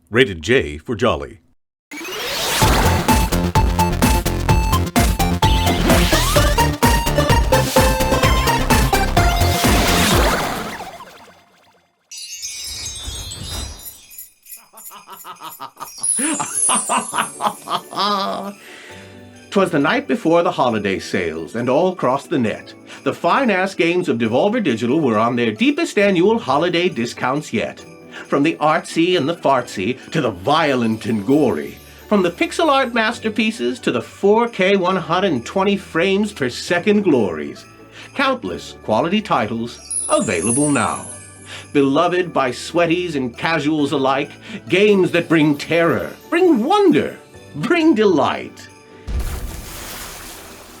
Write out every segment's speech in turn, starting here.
Rated J for Jolly. "'Twas the night before the holiday sales, and all across the net, the fine-ass games of Devolver Digital were on their deepest annual holiday discounts yet. From the artsy and the fartsy to the violent and gory, from the pixel art masterpieces to the 4K 120 frames per second glories. Countless quality titles available now. Beloved by sweaties and casuals alike, games that bring terror, bring wonder, bring delight.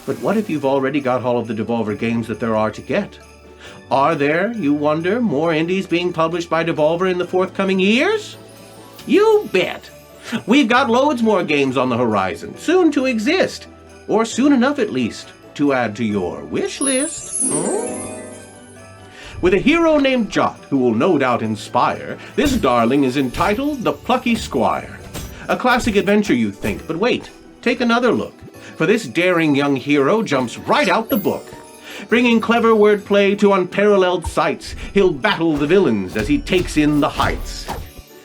But what if you've already got all of the Devolver games that there are to get? Are there, you wonder, more indies being published by Devolver in the forthcoming years? You bet! We've got loads more games on the horizon, soon to exist, or soon enough at least, to add to your wish list. With a hero named Jot, who will no doubt inspire, this darling is entitled The Plucky Squire. A classic adventure, you think, but wait, take another look, for this daring young hero jumps right out the book. Bringing clever wordplay to unparalleled sights, he'll battle the villains as he takes in the heights.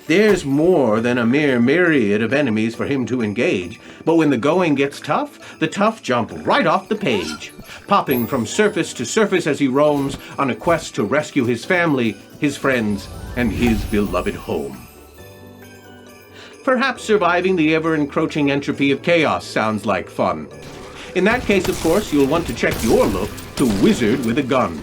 There's more than a mere myriad of enemies for him to engage, but when the going gets tough, the tough jump right off the page, popping from surface to surface as he roams on a quest to rescue his family, his friends, and his beloved home. Perhaps surviving the ever-encroaching entropy of chaos sounds like fun. In that case, of course, you'll want to check your look to Wizard with a Gun.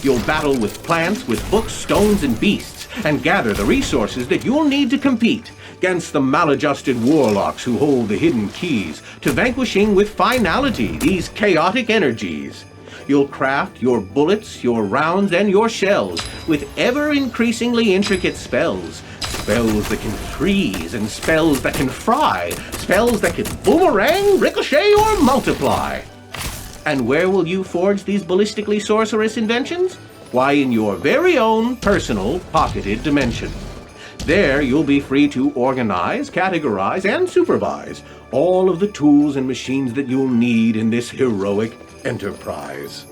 You'll battle with plants, with books, stones, and beasts, and gather the resources that you'll need to compete against the maladjusted warlocks who hold the hidden keys to vanquishing with finality these chaotic energies. You'll craft your bullets, your rounds, and your shells with ever-increasingly intricate spells. Spells that can freeze, and spells that can fry, spells that can boomerang, ricochet, or multiply. And where will you forge these ballistically sorcerous inventions? Why, in your very own personal pocketed dimension. There you'll be free to organize, categorize, and supervise all of the tools and machines that you'll need in this heroic enterprise.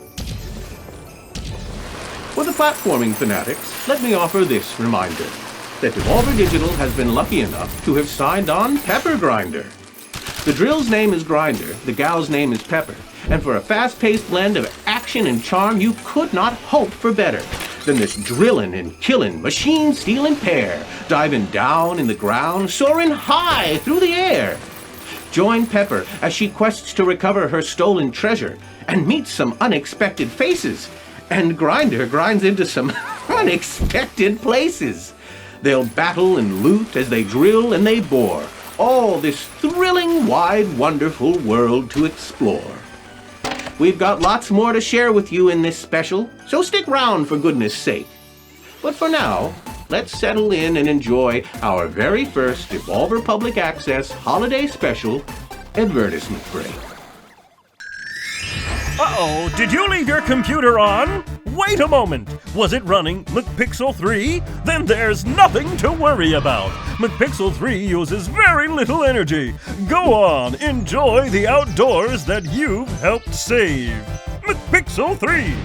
For the platforming fanatics, let me offer this reminder, that Devolver Digital has been lucky enough to have signed on Pepper Grinder. The drill's name is Grinder, the gal's name is Pepper, and for a fast-paced blend of action and charm, you could not hope for better than this drillin' and killin', machine-stealing pair, diving down in the ground, soaring high through the air. Join Pepper as she quests to recover her stolen treasure and meets some unexpected faces, and Grinder grinds into some unexpected places. They'll battle and loot as they drill and they bore, all this thrilling, wide, wonderful world to explore. We've got lots more to share with you in this special, so stick round for goodness sake. But for now, let's settle in and enjoy our very first Devolver Public Access Holiday Special advertisement break. Uh-oh, did you leave your computer on? Wait a moment! Was it running McPixel 3? Then there's nothing to worry about. McPixel 3 uses very little energy. Go on, enjoy the outdoors that you've helped save. McPixel 3!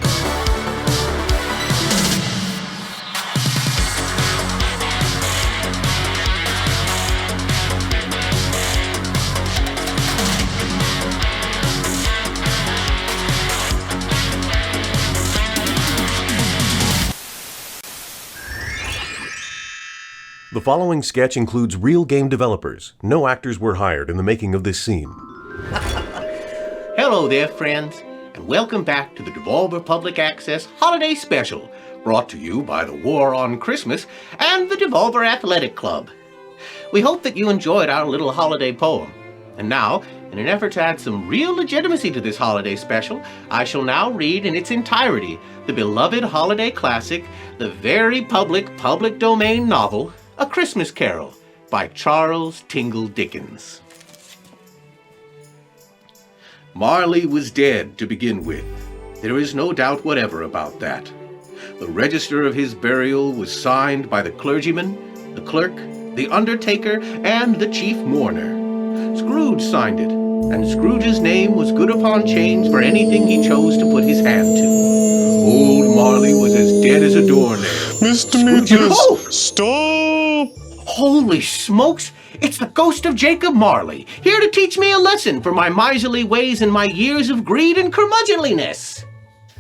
The following sketch includes real game developers. No actors were hired in the making of this scene. Hello there, friends, and welcome back to the Devolver Public Access Holiday Special, brought to you by the War on Christmas and the Devolver Athletic Club. We hope that you enjoyed our little holiday poem. And now, in an effort to add some real legitimacy to this holiday special, I shall now read in its entirety the beloved holiday classic, the very public domain novel, A Christmas Carol by Charles Tingle Dickens. Marley was dead to begin with. There is no doubt whatever about that. The register of his burial was signed by the clergyman, the clerk, the undertaker, and the chief mourner. Scrooge signed it, and Scrooge's name was good upon change for anything he chose to put his hand to. Old Marley was as dead as a doornail. Mr. Scrooge- Meatless, Oh! stop! Holy smokes! It's the ghost of Jacob Marley, here to teach me a lesson for my miserly ways and my years of greed and curmudgeonliness.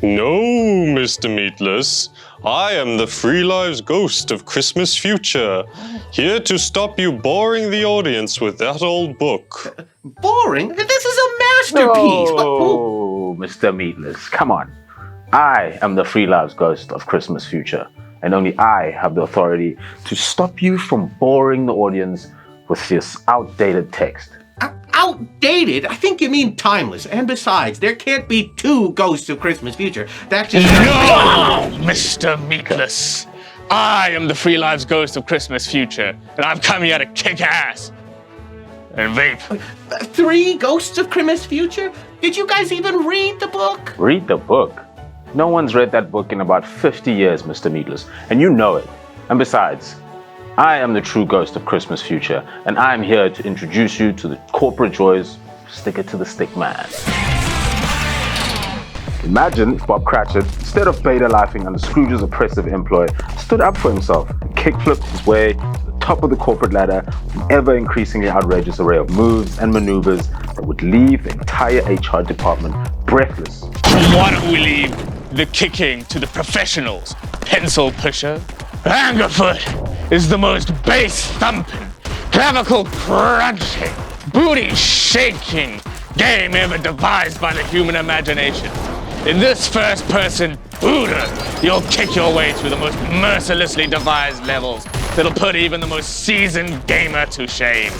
No, Mr. Meatless. I am the Free Lives Ghost of Christmas Future, here to stop you boring the audience with that old book. Boring? This is a masterpiece! Oh, Mr. Meatless, come on. I am the Free Lives Ghost of Christmas Future, and only I have the authority to stop you from boring the audience with this outdated text. Outdated? I think you mean timeless. And besides, there can't be two Ghosts of Christmas Future. That just... No, Mr. Meatless. I am the Free Lives Ghost of Christmas Future, and I've come here to kick ass and vape. 3 Ghosts of Christmas Future? Did you guys even read the book? Read the book? No one's read that book in about 50 years, Mr. Meatless, and you know it. And besides, I am the true ghost of Christmas Future, and I am here to introduce you to the corporate joys of Stick It to the Stick Man. Imagine if Bob Cratchit, instead of beta laughing under Scrooge's oppressive employ, stood up for himself and kickflipped his way to the top of the corporate ladder with an ever-increasingly outrageous array of moves and maneuvers that would leave the entire HR department breathless. Why don't we leave the kicking to the professionals? Pencil pusher, Angerfoot is the most bass-thumping, clavicle crunching, booty-shaking game ever devised by the human imagination. In this first-person booter, you'll kick your way through the most mercilessly devised levels that'll put even the most seasoned gamer to shame.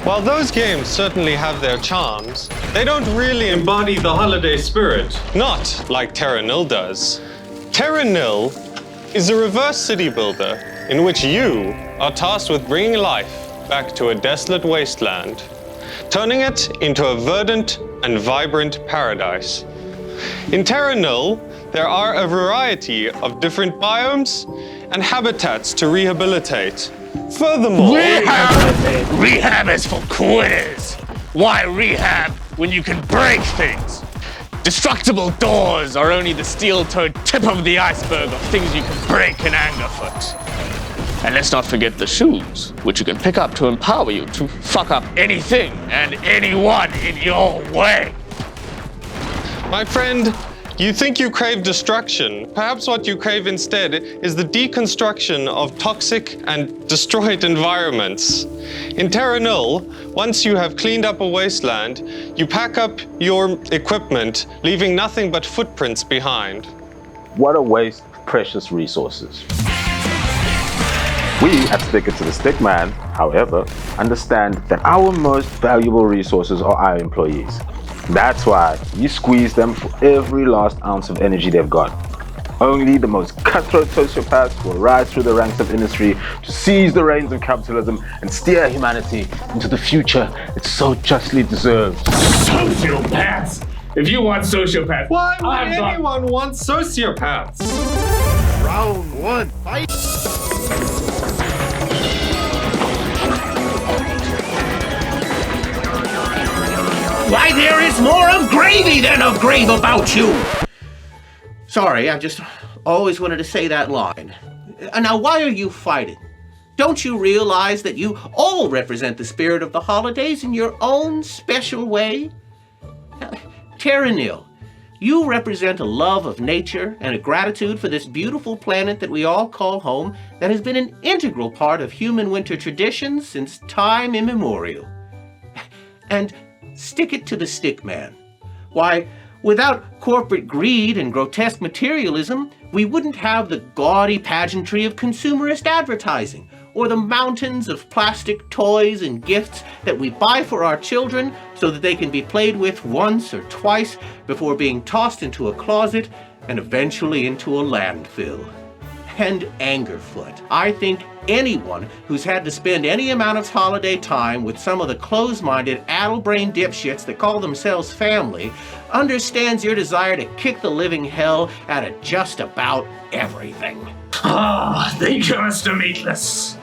While those games certainly have their charms, they don't really embody the holiday spirit. Not like Terra Nil does. Terra Nil is a reverse city builder in which you are tasked with bringing life back to a desolate wasteland, turning it into a verdant and vibrant paradise. In Terra Nil, there are a variety of different biomes and habitats to rehabilitate. Furthermore, Rehab is for quitters. Why rehab when you can break things? Destructible doors are only the steel-toed tip of the iceberg of things you can break in Angerfoot. And let's not forget the shoes, which you can pick up to empower you to fuck up anything and anyone in your way. my friend, you think you crave destruction. Perhaps what you crave instead is the deconstruction of toxic and destroyed environments. In Terra Nil, once you have cleaned up a wasteland, you pack up your equipment, leaving nothing but footprints behind. What a waste of precious resources. We at Stick It to the Stick Man, however, understand that our most valuable resources are our employees. That's why we squeeze them for every last ounce of energy they've got. Only the most cutthroat sociopaths will rise through the ranks of industry to seize the reins of capitalism and steer humanity into the future it so justly deserves. Sociopaths? If you want sociopaths, Why would anyone want sociopaths? Round one, fight! Why, there is more of gravy than of grave about you! Sorry, I just always wanted to say that line. Now, why are you fighting? Don't you realize that you all represent the spirit of the holidays in your own special way? Terra Nil, you represent a love of nature and a gratitude for this beautiful planet that we all call home that has been an integral part of human winter traditions since time immemorial. And Stick It to the Stick Man. Why, without corporate greed and grotesque materialism, we wouldn't have the gaudy pageantry of consumerist advertising, or the mountains of plastic toys and gifts that we buy for our children so that they can be played with once or twice before being tossed into a closet and eventually into a landfill. And Angerfoot. I think anyone who's had to spend any amount of holiday time with some of the close-minded, addle-brained dipshits that call themselves family understands your desire to kick the living hell out of just about everything. thank you, Mr. Meatless.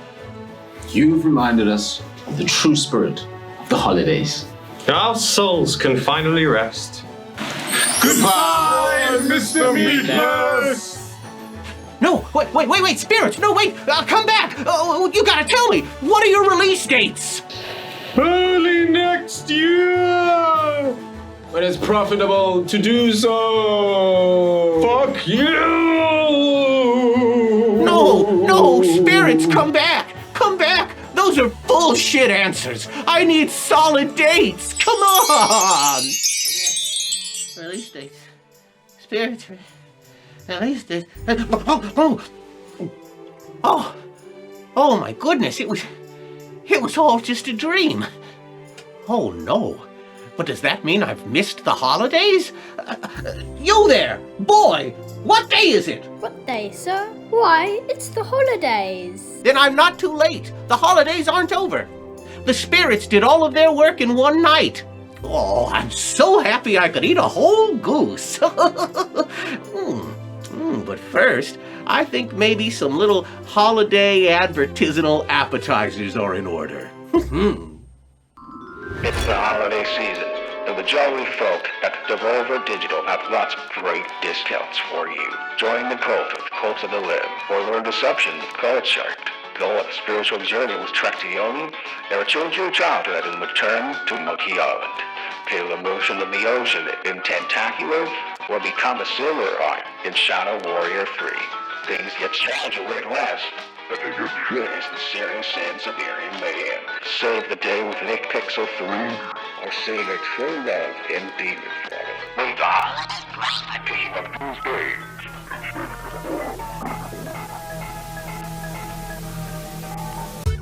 You've reminded us of the true spirit of the holidays. Our souls can finally rest. Goodbye, Mr. Meatless! No, wait, Spirits! No, wait! Come back! Oh, you gotta tell me! What are your release dates? Early next year! When it's profitable to do so! Fuck you! No, Spirits, come back! Come back! Those are bullshit answers! I need solid dates! Come on! Release dates. Spirits. Release dates. Oh my goodness, it was all just a dream. Oh no. But does that mean I've missed the holidays? You there, boy! What day is it? What day, sir? Why, it's the holidays. Then I'm not too late. The holidays aren't over. The spirits did all of their work in one night. Oh, I'm so happy I could eat a whole goose. But first, I think maybe some little holiday advertisanal appetizers are in order. It's the holiday season, and the jolly folk at Devolver Digital have lots of great discounts for you. Join the cult with Cult of the Limb, or learn deception with Cult Shark. Go on a spiritual journey with Traktioni, or change your childhood and return to Monkey Island. Feel the motion of the ocean in Tentacular, or become a silver art in Shadow Warrior 3. Things get challenging way less, but the good is the serious sense of Aryan Man. Save the day with Nick Pixel 3, or save a true love in Demon Throttle. We die. Picking up Tuesday.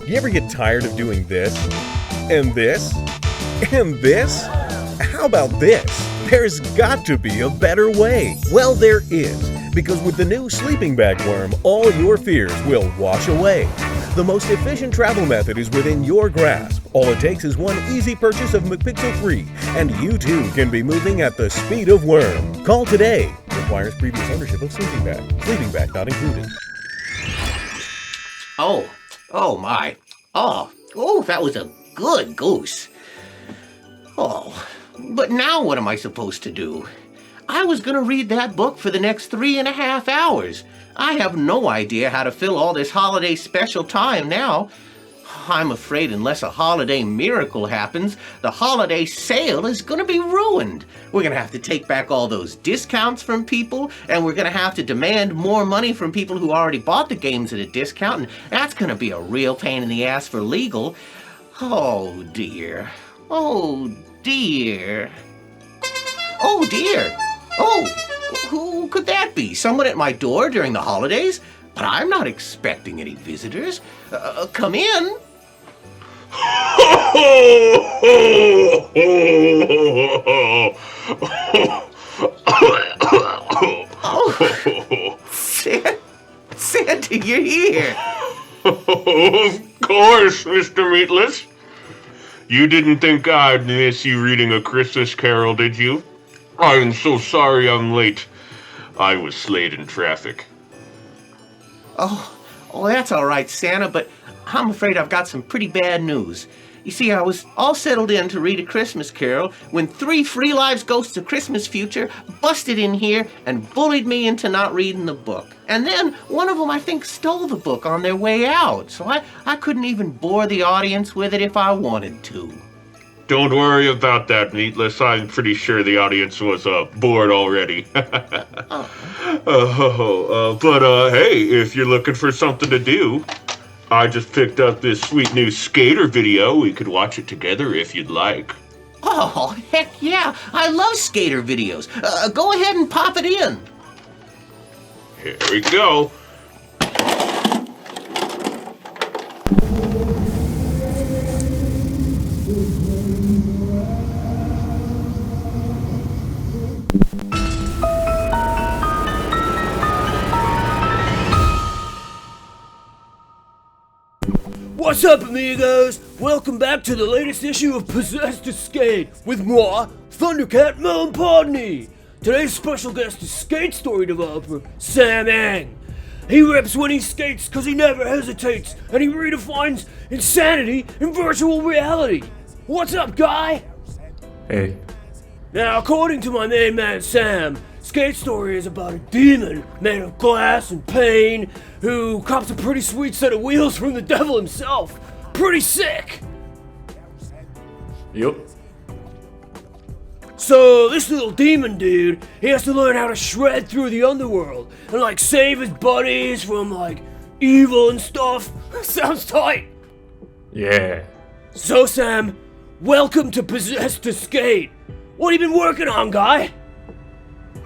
You ever get tired of doing this? And this? And this? How about this? There's got to be a better way. Well, there is. Because with the new Sleeping Bag Worm, all your fears will wash away. The most efficient travel method is within your grasp. All it takes is one easy purchase of McPixel 3, and you too can be moving at the speed of worm. Call today. Requires previous ownership of Sleeping Bag. Sleeping Bag not included. Oh my. Oh, that was a good goose. Oh, but now what am I supposed to do? I was going to read that book for the next 3.5 hours. I have no idea how to fill all this holiday special time now. I'm afraid unless a holiday miracle happens, the holiday sale is going to be ruined. We're going to have to take back all those discounts from people, and we're going to have to demand more money from people who already bought the games at a discount, and that's going to be a real pain in the ass for legal. Oh, dear. Oh, dear. Oh, dear. Oh, who could that be? Someone at my door during the holidays? But I'm not expecting any visitors. Come in. Oh, Santa, you're here. Of course, Mr. Meatless. You didn't think I'd miss you reading A Christmas Carol, did you? I'm so sorry I'm late. I was late in traffic. Oh, that's all right, Santa, but I'm afraid I've got some pretty bad news. You see, I was all settled in to read A Christmas Carol when 3 Free Lives Ghosts of Christmas Future busted in here and bullied me into not reading the book. And then one of them, I think, stole the book on their way out, so I couldn't even bore the audience with it if I wanted to. Don't worry about that, Meatless. I'm pretty sure the audience was bored already. But hey, if you're looking for something to do, I just picked up this sweet new Skater video. We could watch it together if you'd like. Oh, heck yeah. I love Skater videos. Go ahead and pop it in. Here we go. What's up, amigos? Welcome back to the latest issue of Possessed to Skate with moi, Thundercat Melanpodney. Today's special guest is Skate story developer Sam Eng. He rips when he skates because he never hesitates, and he redefines insanity in virtual reality. What's up, guy? Hey. Now, according to my main man Sam, Skate Story is about a demon made of glass and pain who cops a pretty sweet set of wheels from the devil himself. Pretty sick! Yup. So, this little demon dude, he has to learn how to shred through the underworld and, like, save his buddies from, like, evil and stuff. Sounds tight! Yeah. So, Sam, welcome to Possessed to Skate. What have you been working on, guy?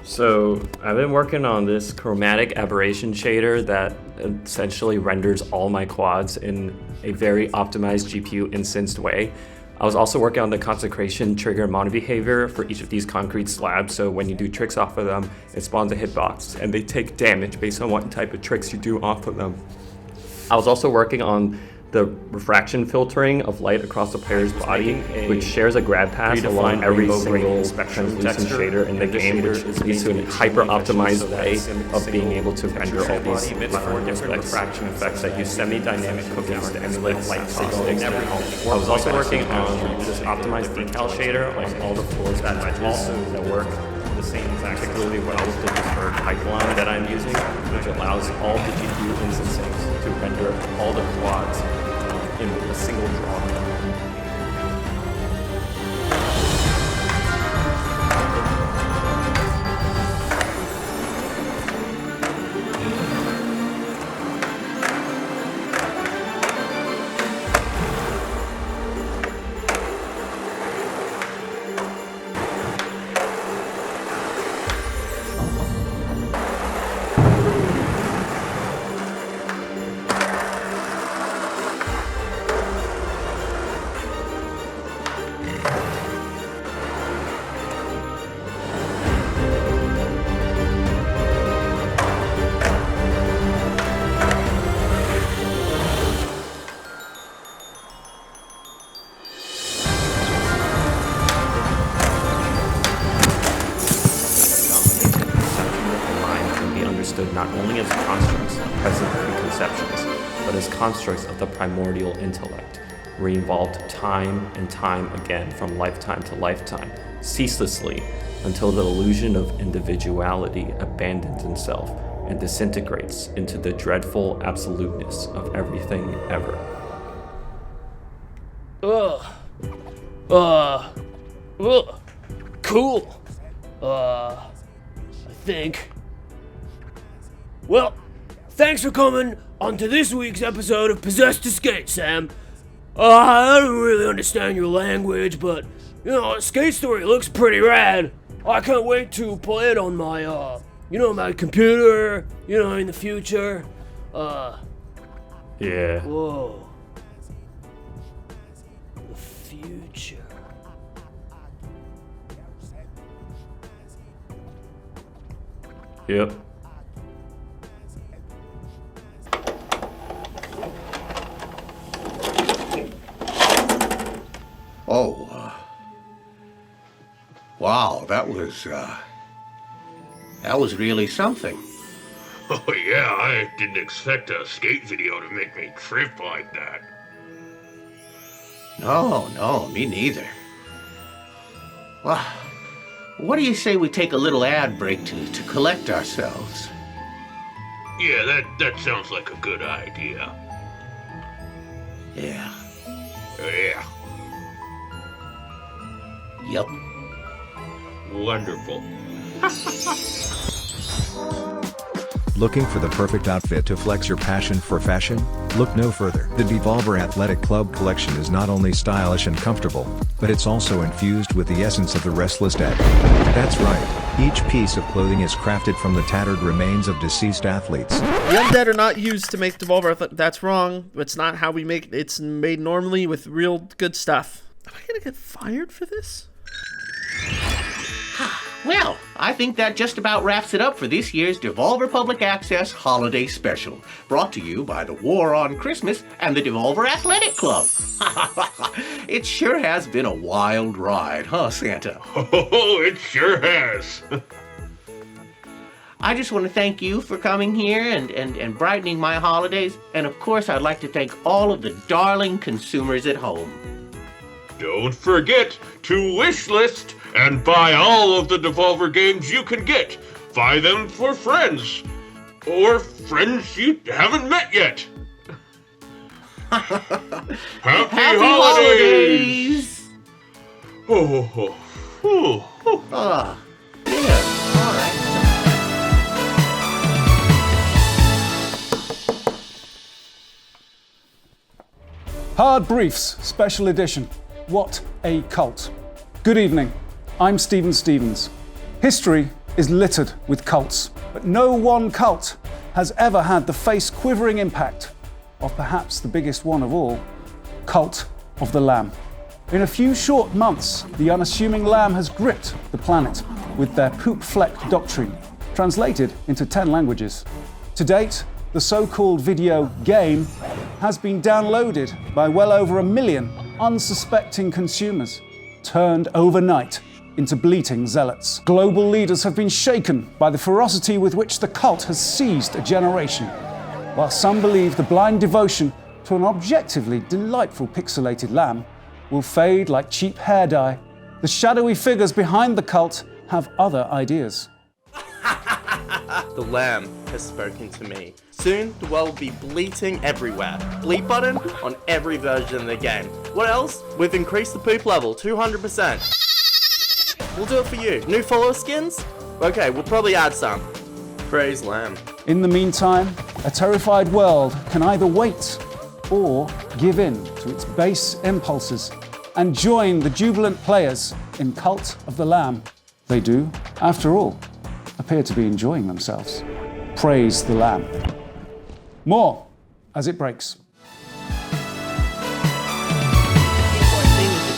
So, I've been working on this chromatic aberration shader that essentially renders all my quads in a very optimized GPU instanced way. I was also working on the consecration trigger mono behavior for each of these concrete slabs, so when you do tricks off of them, it spawns a hitbox, and they take damage based on what type of tricks you do off of them. I was also working on the refraction filtering of light across the player's body, which shares a grad path along every single translucent shader in the game, which leads to a hyper-optimized way of being able to render all these different refraction effects that use semi-dynamic cookies to emulate light statistics. I was also working on this optimized decal shader on all the floors that work the same, particularly well with the deferred pipeline that I'm using, which allows all the GPU instances to render all the quads in a single draw. Not only as constructs of present preconceptions, but as constructs of the primordial intellect, re-evolved time and time again from lifetime to lifetime, ceaselessly, until the illusion of individuality abandons itself and disintegrates into the dreadful absoluteness of everything ever. Cool. I think. Well, thanks for coming onto this week's episode of Possessed to Skate, Sam. I don't really understand your language, but, Skate Story looks pretty rad. I can't wait to play it on my, my computer, in the future. Yeah. Whoa. The future. Yep. Wow, that was really something. Oh yeah, I didn't expect a skate video to make me trip like that. No, me neither. Well, what do you say we take a little ad break to collect ourselves? Yeah, that sounds like a good idea. Yeah. Yeah. Yep. Wonderful. Looking for the perfect outfit to flex your passion for fashion? Look no further. The Devolver Athletic Club collection is not only stylish and comfortable, but it's also infused with the essence of the restless dead. That's right, each piece of clothing is crafted from the tattered remains of deceased athletes. The undead are not used to make Devolver. That's wrong. It's not how we make it. It's made normally with real good stuff. Am I gonna get fired for this? Well, I think that just about wraps it up for this year's Devolver Public Access Holiday Special, brought to you by the War on Christmas and the Devolver Athletic Club. It sure has been a wild ride, huh, Santa? Oh, it sure has. I just want to thank you for coming here and brightening my holidays. And of course, I'd like to thank all of the darling consumers at home. Don't forget to wish list and buy all of the Devolver games you can get. Buy them for friends. Or friends you haven't met yet. Happy holidays! Oh, yeah, all right. Hard Briefs, Special Edition. What a cult. Good evening, I'm Stephen Stevens. History is littered with cults, but no one cult has ever had the face-quivering impact of perhaps the biggest one of all, Cult of the Lamb. In a few short months, the unassuming Lamb has gripped the planet with their poop-flecked doctrine, translated into 10 languages. To date, the so-called video game has been downloaded by well over 1 million unsuspecting consumers, turned overnight into bleating zealots. Global leaders have been shaken by the ferocity with which the cult has seized a generation. While some believe the blind devotion to an objectively delightful pixelated lamb will fade like cheap hair dye, the shadowy figures behind the cult have other ideas. The lamb has spoken to me. Soon, the world will be bleating everywhere. Bleep button on every version of the game. What else? We've increased the poop level 200%. We'll do it for you. New follower skins? Okay, we'll probably add some. Praise lamb. In the meantime, a terrified world can either wait or give in to its base impulses and join the jubilant players in Cult of the Lamb. They do, after all, appear to be enjoying themselves. Praise the Lamb. More as it breaks.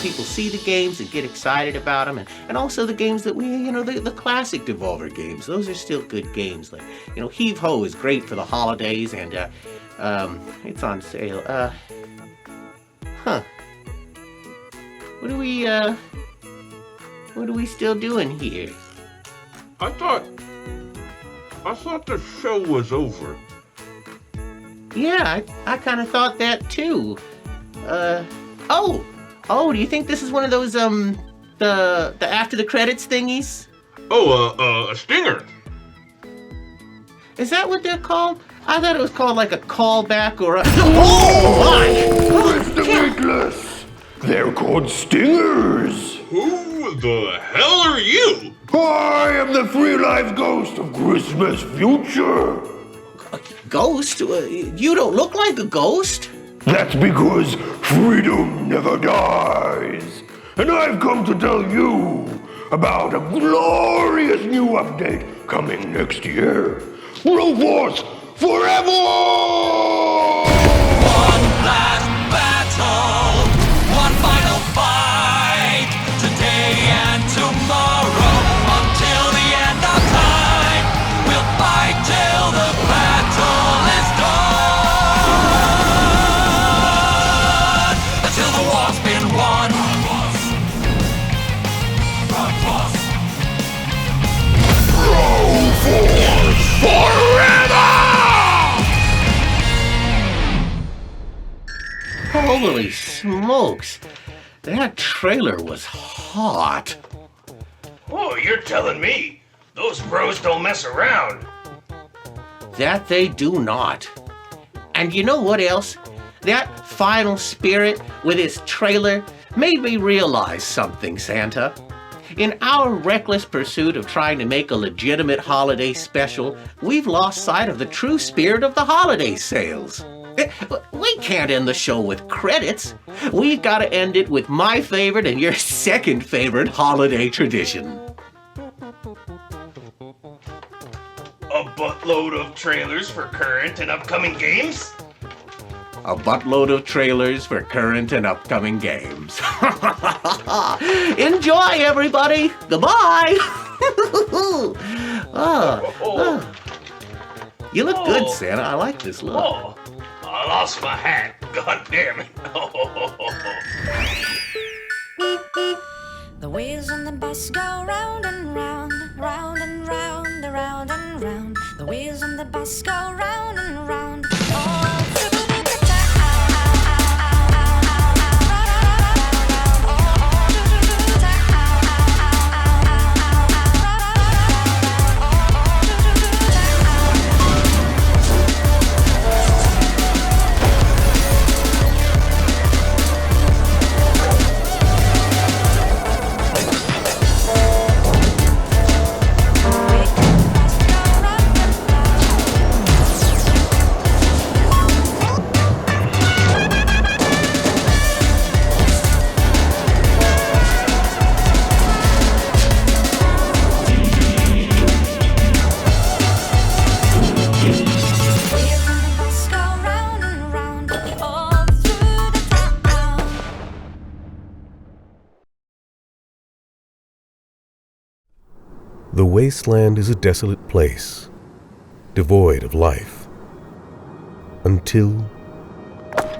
People see the games and get excited about them, and also the games that the classic Devolver games. Those are still good games. Like, Heave Ho is great for the holidays, and it's on sale. What are we still doing here? I thought the show was over. Yeah, I kind of thought that too. Oh, do you think this is one of those, the after the credits thingies? Oh, a stinger. Is that what they're called? I thought it was called like a callback or a... Oh, my! Mr. Meatless! They're called stingers! Who the hell are you? I am the free life ghost of Christmas future. Ghost? You don't look like a ghost. That's because freedom never dies. And I've come to tell you about a glorious new update coming next year. Broforce forever! One last battle, one final fight, today and tomorrow, until the end of time. We'll fight till the battle is done, until the war's been won. Broforce forever! Holy smokes. That trailer was hot. Oh, you're telling me. Those bros don't mess around. That they do not. And you know what else? That final spirit with his trailer made me realize something, Santa. In our reckless pursuit of trying to make a legitimate holiday special, we've lost sight of the true spirit of the holiday sales. We can't end the show with credits. We've got to end it with my favorite and your second favorite holiday tradition. A buttload of trailers for current and upcoming games? A buttload of trailers for current and upcoming games. Enjoy, everybody! Goodbye! You look good, Santa. I like this look. Oh, I lost my hat. God damn it. The wheels on the bus go round and round, round and round, round and round. The wheels on the bus go round and round. The wasteland is a desolate place, devoid of life, until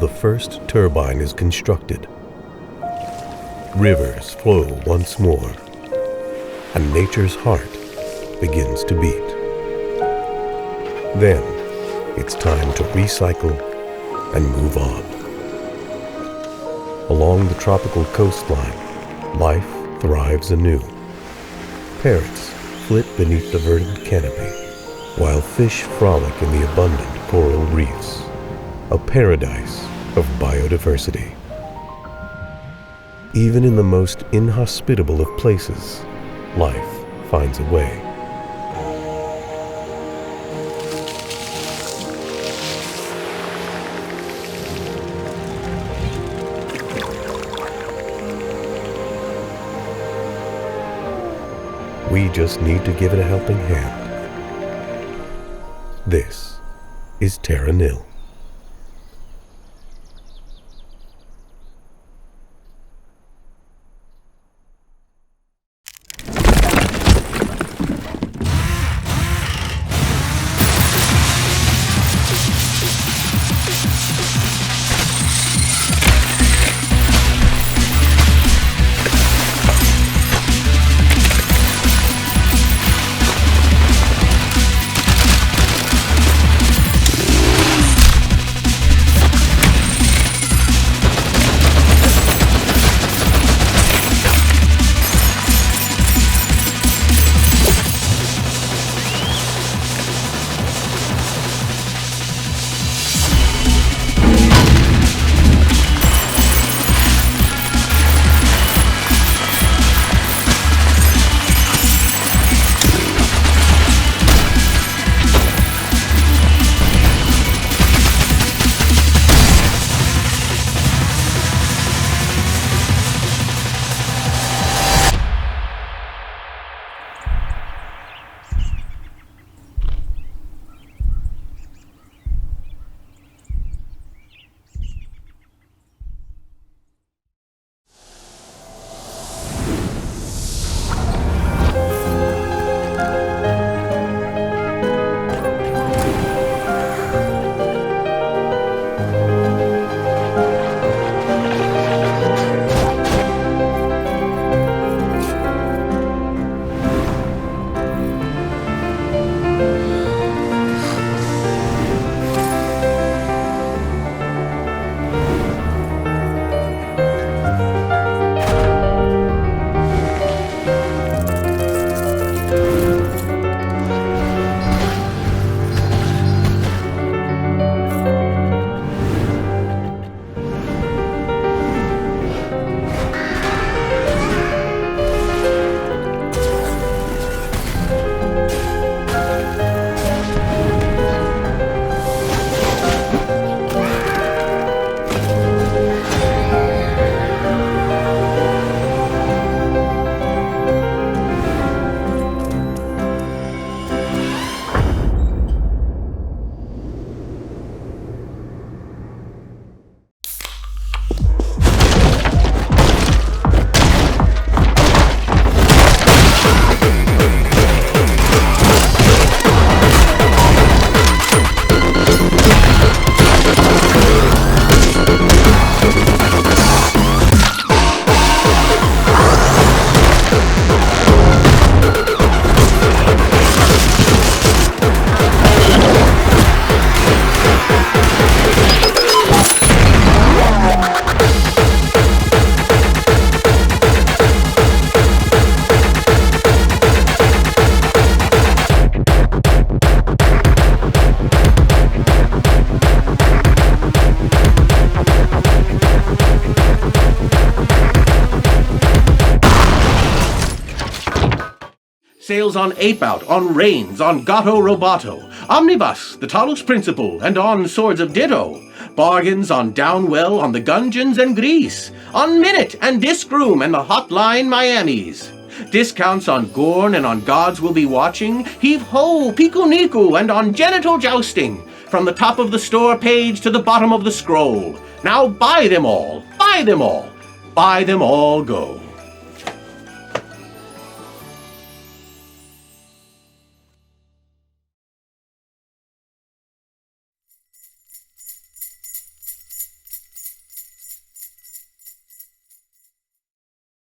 the first turbine is constructed. Rivers flow once more, and nature's heart begins to beat. Then, it's time to recycle and move on. Along the tropical coastline, life thrives anew. Parrots flit beneath the verdant canopy, while fish frolic in the abundant coral reefs, a paradise of biodiversity. Even in the most inhospitable of places, life finds a way. We just need to give it a helping hand. This is Terra Nil. Sales on Ape Out, on Reigns, on Gato Roboto, Omnibus, the Talos Principle, and on Swords of Ditto. Bargains on Downwell, on the Gungeons and Grease, on Minute and Disc Room and the Hotline Miamis. Discounts on Gorn and on Gods Will Be Watching, Heave Ho, Piku Niku, and on Genital Jousting. From the top of the store page to the bottom of the scroll. Now buy them all, buy them all, buy them all go.